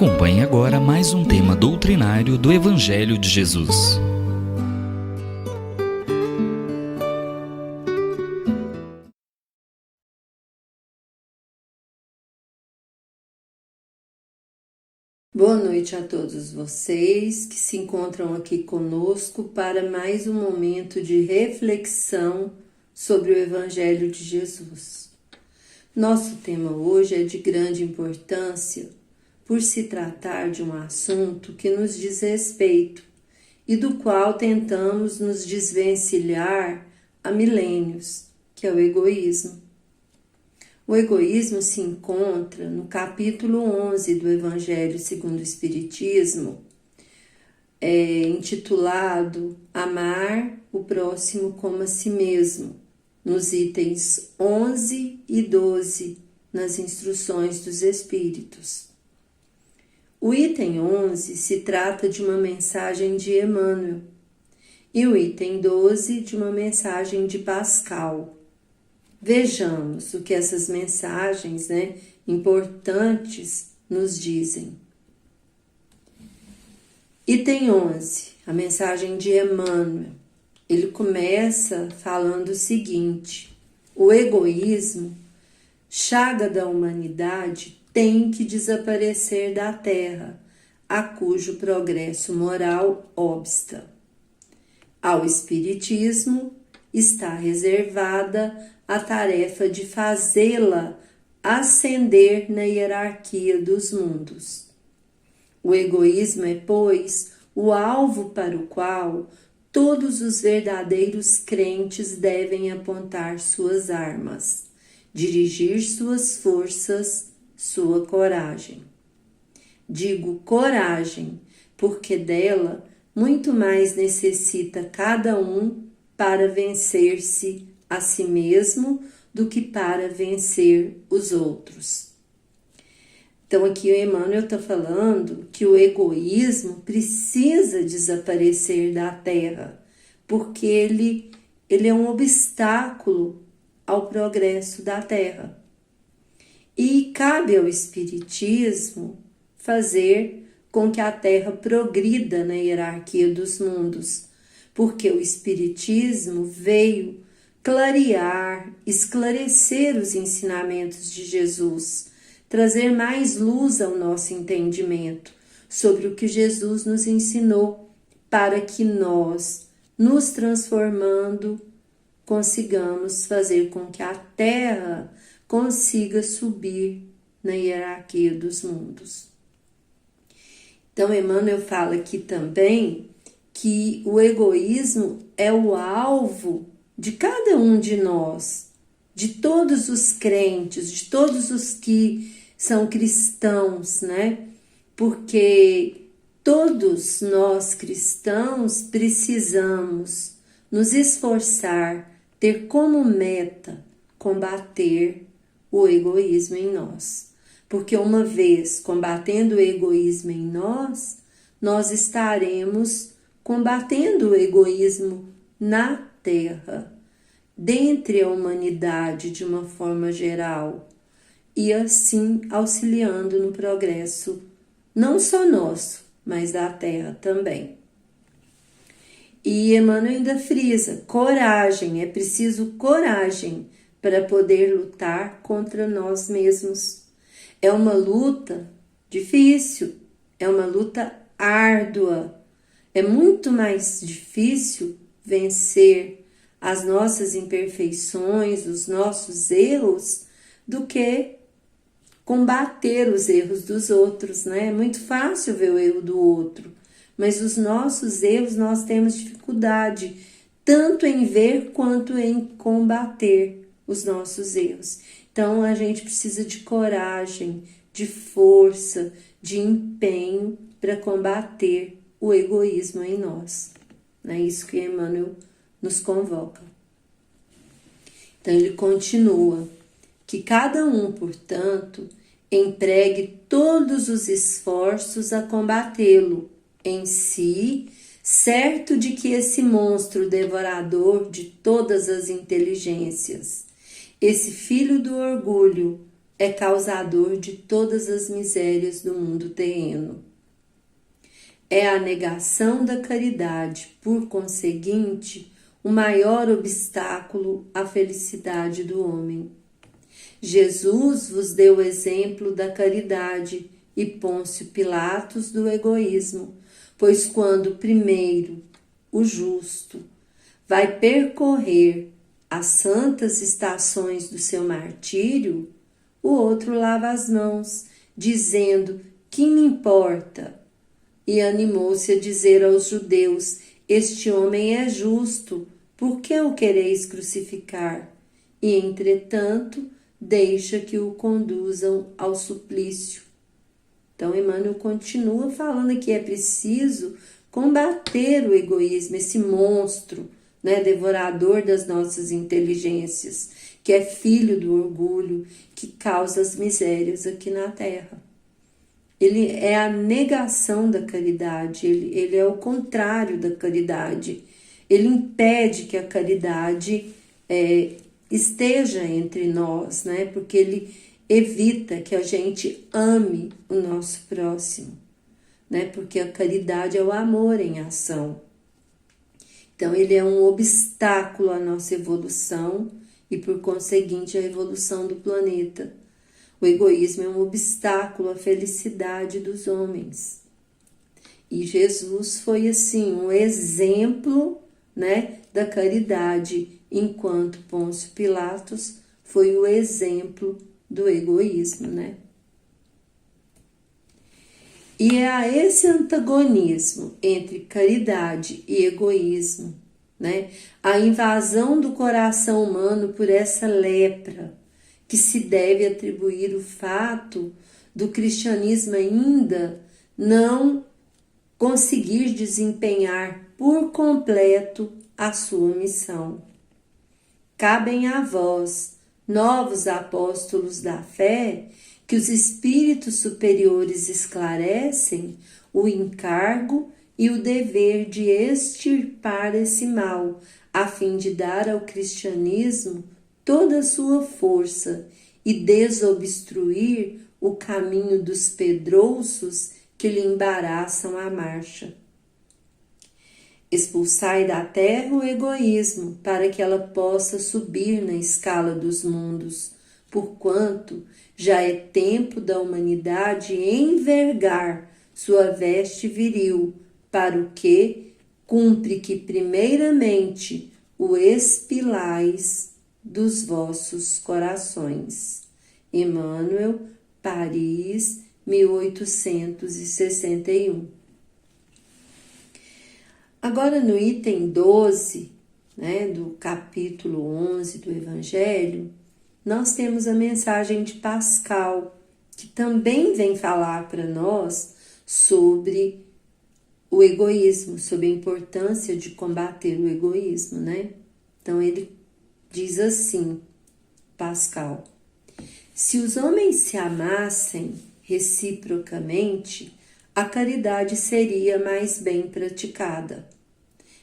Acompanhe agora mais um tema doutrinário do Evangelho de Jesus. Boa noite a todos vocês que se encontram aqui conosco para mais um momento de reflexão sobre o Evangelho de Jesus. Nosso tema hoje é de grande importância por se tratar de um assunto que nos diz respeito e do qual tentamos nos desvencilhar há milênios, que é o egoísmo. O egoísmo se encontra no capítulo 11 do Evangelho segundo o Espiritismo, intitulado Amar o Próximo como a Si Mesmo, nos itens 11 e 12 nas Instruções dos Espíritos. O item 11 se trata de uma mensagem de Emmanuel e o item 12 de uma mensagem de Pascal. Vejamos o que essas mensagens, importantes nos dizem. Item 11, a mensagem de Emmanuel. Ele começa falando o seguinte: o egoísmo, chaga da humanidade, tem que desaparecer da terra, a cujo progresso moral obsta. Ao Espiritismo está reservada a tarefa de fazê-la ascender na hierarquia dos mundos. O egoísmo é, pois, o alvo para o qual todos os verdadeiros crentes devem apontar suas armas, dirigir suas forças, sua coragem. Digo coragem, porque dela muito mais necessita cada um para vencer-se a si mesmo do que para vencer os outros. Então aqui o Emmanuel está falando que o egoísmo precisa desaparecer da terra, porque ele é um obstáculo ao progresso da terra. E cabe ao Espiritismo fazer com que a terra progrida na hierarquia dos mundos, porque o Espiritismo veio clarear, esclarecer os ensinamentos de Jesus, trazer mais luz ao nosso entendimento sobre o que Jesus nos ensinou, para que nós, nos transformando, consigamos fazer com que a Terra consiga subir na hierarquia dos mundos. Então, Emmanuel fala aqui também que o egoísmo é o alvo de cada um de nós, de todos os crentes, de todos os que são cristãos, Porque todos nós cristãos precisamos nos esforçar, ter como meta combater o egoísmo em nós. Porque uma vez combatendo o egoísmo em nós, nós estaremos combatendo o egoísmo na Terra, dentre a humanidade de uma forma geral, e assim auxiliando no progresso, não só nosso, mas da Terra também. E Emmanuel ainda frisa: coragem, é preciso coragem para poder lutar contra nós mesmos. É uma luta difícil, é uma luta árdua, é muito mais difícil vencer as nossas imperfeições, os nossos erros, do que combater os erros dos outros, É muito fácil ver o erro do outro, mas os nossos erros nós temos dificuldade tanto em ver quanto em combater os nossos erros. Então a gente precisa de coragem, de força, de empenho para combater o egoísmo em nós. É isso que Emmanuel nos convoca. Então ele continua: que cada um, portanto, empregue todos os esforços a combatê-lo em si, certo de que esse monstro devorador de todas as inteligências, esse filho do orgulho, é causador de todas as misérias do mundo terreno. É a negação da caridade, por conseguinte, o maior obstáculo à felicidade do homem. Jesus vos deu o exemplo da caridade e Pôncio Pilatos do egoísmo, pois quando primeiro o justo vai percorrer as santas estações do seu martírio, o outro lava as mãos, dizendo: que me importa? E animou-se a dizer aos judeus: este homem é justo, por que o quereis crucificar? E, entretanto, deixa que o conduzam ao suplício. Então, Emmanuel continua falando que é preciso combater o egoísmo, esse monstro, né, devorador das nossas inteligências, que é filho do orgulho, que causa as misérias aqui na Terra. Ele é a negação da caridade, ele é o contrário da caridade. Ele impede que a caridade esteja entre nós, né? Porque ele evita que a gente ame o nosso próximo, né? Porque a caridade é o amor em ação. Então, ele é um obstáculo à nossa evolução e, por conseguinte, à evolução do planeta. O egoísmo é um obstáculo à felicidade dos homens. E Jesus foi, assim, um exemplo, né, da caridade, enquanto Pôncio Pilatos foi o exemplo do egoísmo, né? E é a esse antagonismo entre caridade e egoísmo, né, a invasão do coração humano por essa lepra, que se deve atribuir o fato do cristianismo ainda não conseguir desempenhar por completo a sua missão. Cabem a vós, novos apóstolos da fé, que os espíritos superiores esclarecem o encargo e o dever de extirpar esse mal, a fim de dar ao cristianismo toda a sua força e desobstruir o caminho dos pedrouços que lhe embaraçam a marcha. Expulsai da terra o egoísmo, para que ela possa subir na escala dos mundos, porquanto já é tempo da humanidade envergar sua veste viril, para o que cumpre que primeiramente o expilais dos vossos corações. Emmanuel, Paris, 1861. Agora, no item 12, né, do capítulo 11 do Evangelho, nós temos a mensagem de Pascal, que também vem falar para nós sobre o egoísmo, sobre a importância de combater o egoísmo, né? Então, ele diz assim, Pascal: se os homens se amassem reciprocamente, a caridade seria mais bem praticada.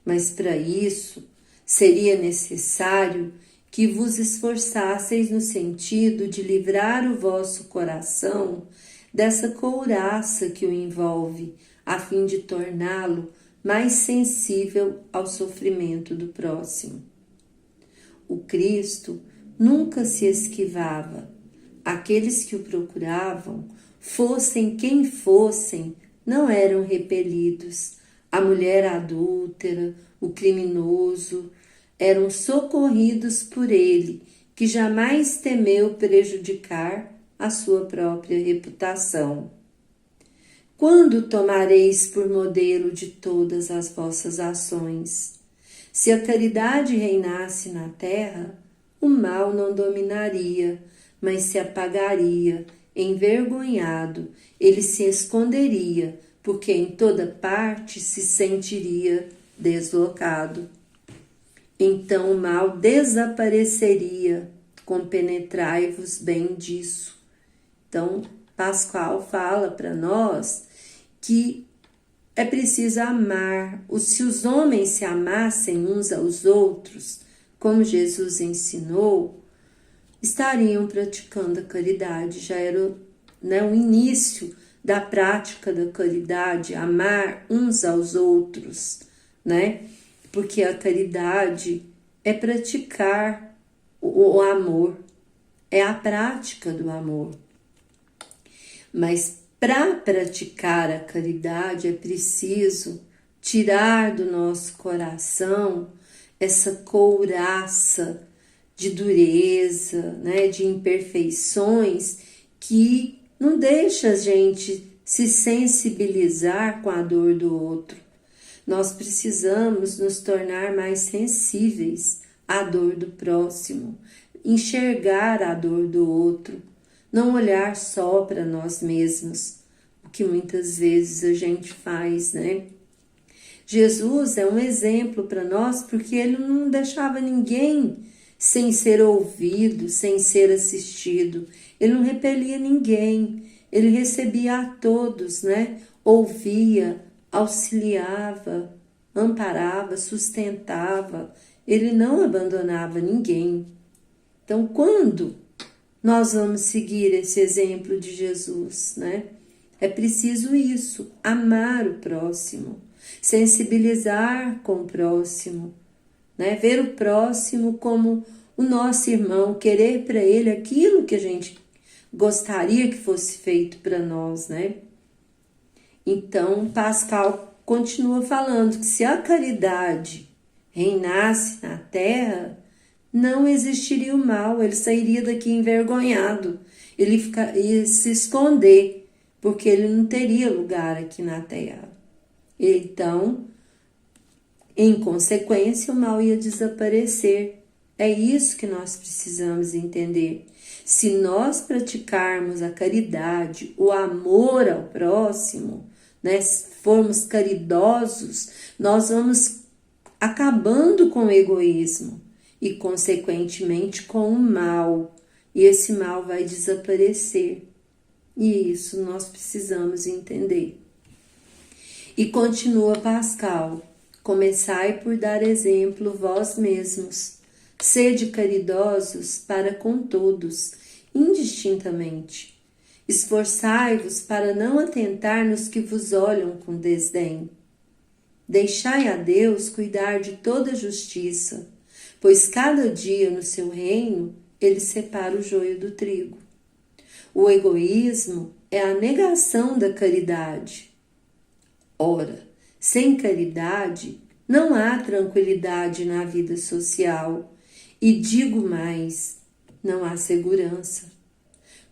Mas para isso, seria necessário que vos esforçasseis no sentido de livrar o vosso coração dessa couraça que o envolve, a fim de torná-lo mais sensível ao sofrimento do próximo. O Cristo nunca se esquivava. Aqueles que o procuravam, fossem quem fossem, não eram repelidos. A mulher adúltera, o criminoso, eram socorridos por ele, que jamais temeu prejudicar a sua própria reputação. Quando tomareis por modelo de todas as vossas ações? Se a caridade reinasse na terra, o mal não dominaria, mas se apagaria, envergonhado, ele se esconderia, porque em toda parte se sentiria deslocado. Então o mal desapareceria, compenetrai-vos bem disso. Então, Pascal fala para nós que é preciso amar. Se os homens se amassem uns aos outros, como Jesus ensinou, estariam praticando a caridade. Já era, né, o início da prática da caridade, amar uns aos outros, né? Porque a caridade é praticar o amor, é a prática do amor. Mas para praticar a caridade é preciso tirar do nosso coração essa couraça de dureza, né, de imperfeições que não deixa a gente se sensibilizar com a dor do outro. Nós precisamos nos tornar mais sensíveis à dor do próximo, enxergar a dor do outro, não olhar só para nós mesmos, o que muitas vezes a gente faz, né? Jesus é um exemplo para nós porque ele não deixava ninguém sem ser ouvido, sem ser assistido. Ele não repelia ninguém, ele recebia a todos, né? Ouvia, auxiliava, amparava, sustentava. Ele não abandonava ninguém. Então, quando nós vamos seguir esse exemplo de Jesus, né? É preciso isso, amar o próximo, sensibilizar com o próximo, né? Ver o próximo como o nosso irmão, querer para ele aquilo que a gente gostaria que fosse feito para nós, né? Então, Pascal continua falando que se a caridade reinasse na terra, não existiria o mal, ele sairia daqui envergonhado, ele ia se esconder, porque ele não teria lugar aqui na terra. Então, em consequência, o mal ia desaparecer. É isso que nós precisamos entender. Se nós praticarmos a caridade, o amor ao próximo, né, formos caridosos, nós vamos acabando com o egoísmo e, consequentemente, com o mal. E esse mal vai desaparecer. E isso nós precisamos entender. E continua Pascal: começai por dar exemplo vós mesmos. Sede caridosos para com todos, indistintamente. Esforçai-vos para não atentar nos que vos olham com desdém. Deixai a Deus cuidar de toda justiça, pois cada dia no seu reino ele separa o joio do trigo. O egoísmo é a negação da caridade. Ora, sem caridade não há tranquilidade na vida social e, digo mais, não há segurança.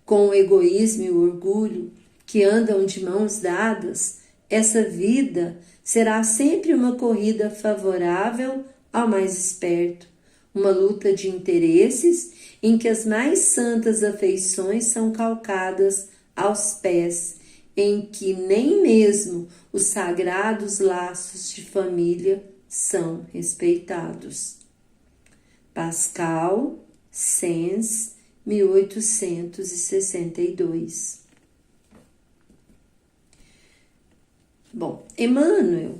Com o egoísmo e o orgulho que andam de mãos dadas, essa vida será sempre uma corrida favorável ao mais esperto, uma luta de interesses em que as mais santas afeições são calcadas aos pés, em que nem mesmo os sagrados laços de família são respeitados. Pascal, Sens, 1862. Bom, Emmanuel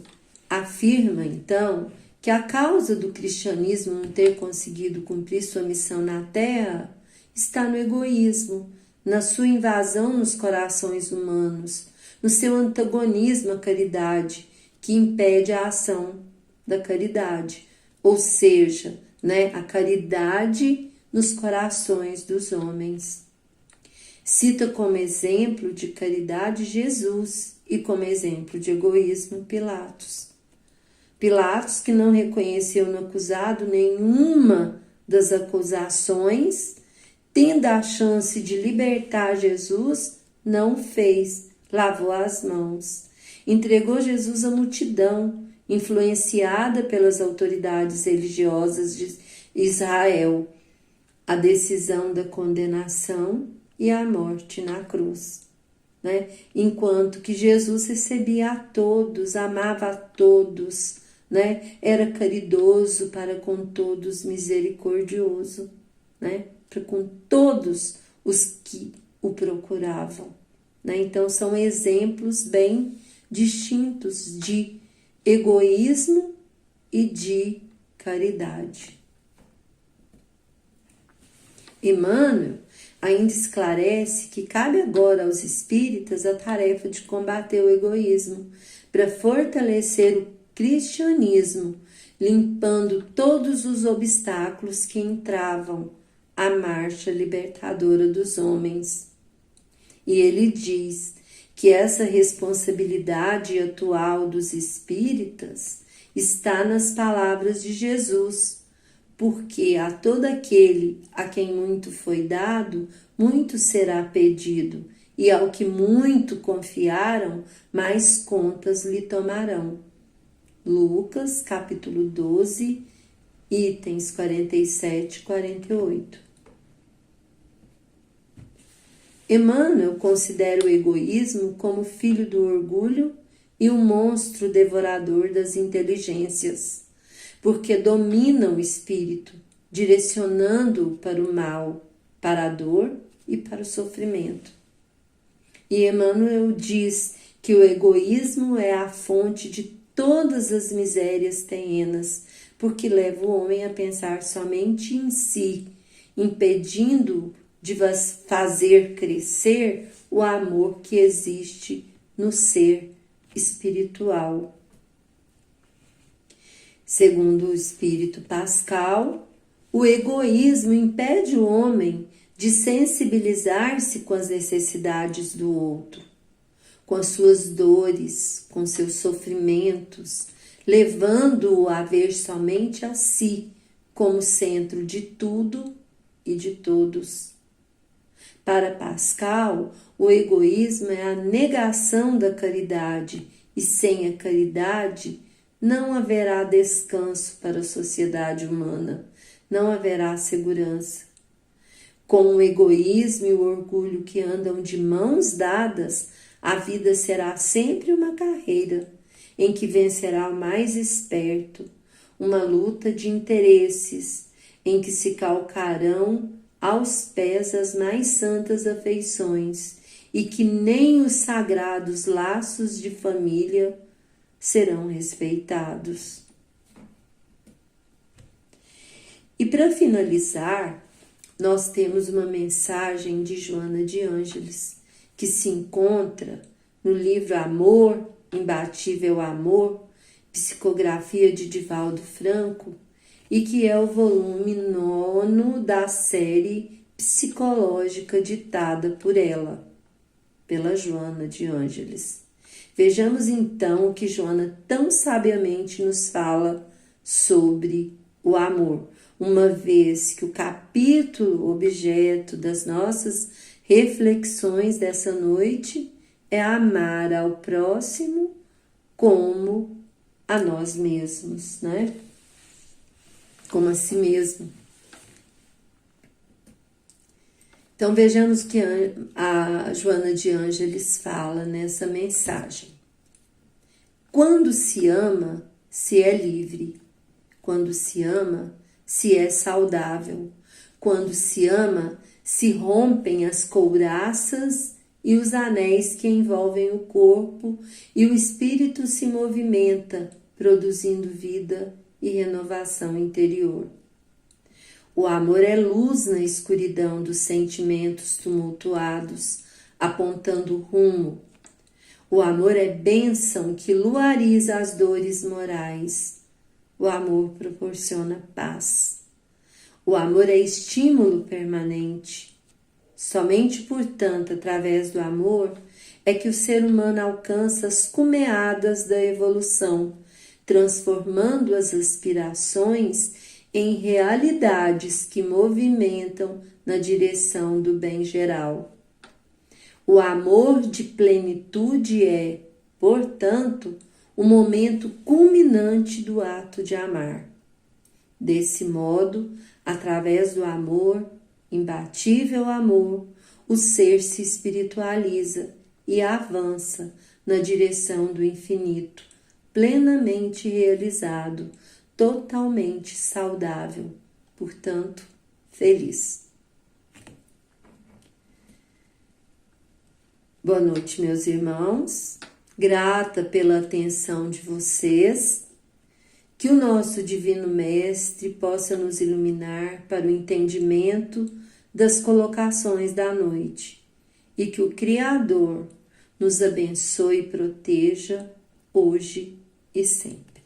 afirma então que a causa do cristianismo não ter conseguido cumprir sua missão na Terra está no egoísmo, na sua invasão nos corações humanos, no seu antagonismo à caridade, que impede a ação da caridade, ou seja, né, a caridade nos corações dos homens. Cita como exemplo de caridade Jesus e como exemplo de egoísmo Pilatos. Pilatos, que não reconheceu no acusado nenhuma das acusações, tendo a chance de libertar Jesus, não fez, lavou as mãos. Entregou Jesus à multidão, influenciada pelas autoridades religiosas de Israel, a decisão da condenação e a morte na cruz, né? Enquanto que Jesus recebia a todos, amava a todos, né? Era caridoso para com todos, misericordioso, né? Para com todos os que o procuravam, né? Então são exemplos bem distintos de egoísmo e de caridade. Emmanuel ainda esclarece que cabe agora aos espíritas a tarefa de combater o egoísmo, para fortalecer o cristianismo, limpando todos os obstáculos que entravam a marcha libertadora dos homens. E ele diz que essa responsabilidade atual dos espíritas está nas palavras de Jesus, porque a todo aquele a quem muito foi dado, muito será pedido, e ao que muito confiaram, mais contas lhe tomarão. Lucas, capítulo 12, itens 47 e 48. Emmanuel considera o egoísmo como filho do orgulho e um monstro devorador das inteligências, porque domina o espírito, direcionando-o para o mal, para a dor e para o sofrimento. E Emmanuel diz que o egoísmo é a fonte de todas as misérias terrenas, porque leva o homem a pensar somente em si, impedindo-o de fazer crescer o amor que existe no ser espiritual. Segundo o espírito Pascal, o egoísmo impede o homem de sensibilizar-se com as necessidades do outro, com as suas dores, com seus sofrimentos, levando-o a ver somente a si como centro de tudo e de todos. Para Pascal, o egoísmo é a negação da caridade, e sem a caridade não haverá descanso para a sociedade humana, não haverá segurança. Com o egoísmo e o orgulho que andam de mãos dadas, a vida será sempre uma carreira em que vencerá o mais esperto, uma luta de interesses em que se calcarão aos pés as mais santas afeições e que nem os sagrados laços de família serão respeitados. E para finalizar, nós temos uma mensagem de Joana de Ângeles, que se encontra no livro Amor, Imbatível Amor, psicografia de Divaldo Franco, e que é o volume 9 da série psicológica ditada por ela, pela Joana de Ângeles. Vejamos então o que Joana tão sabiamente nos fala sobre o amor, uma vez que o capítulo objeto das nossas reflexões dessa noite é amar ao próximo como a nós mesmos, né? Como a si mesmo. Então vejamos que a Joana de Ângeles fala nessa mensagem. Quando se ama, se é livre. Quando se ama, se é saudável. Quando se ama, se rompem as couraças e os anéis que envolvem o corpo, e o espírito se movimenta, produzindo vida e renovação interior. O amor é luz na escuridão dos sentimentos tumultuados, apontando rumo. O amor é bênção que luariza as dores morais. O amor proporciona paz. O amor é estímulo permanente. Somente, portanto, através do amor é que o ser humano alcança as cumeadas da evolução, transformando as aspirações em realidades que movimentam na direção do bem geral. O amor de plenitude é, portanto, o momento culminante do ato de amar. Desse modo, através do amor, imbatível amor, o ser se espiritualiza e avança na direção do infinito, plenamente realizado, totalmente saudável, portanto, feliz. Boa noite, meus irmãos. Grata pela atenção de vocês. Que o nosso Divino Mestre possa nos iluminar para o entendimento das colocações da noite e que o Criador nos abençoe e proteja hoje e sempre.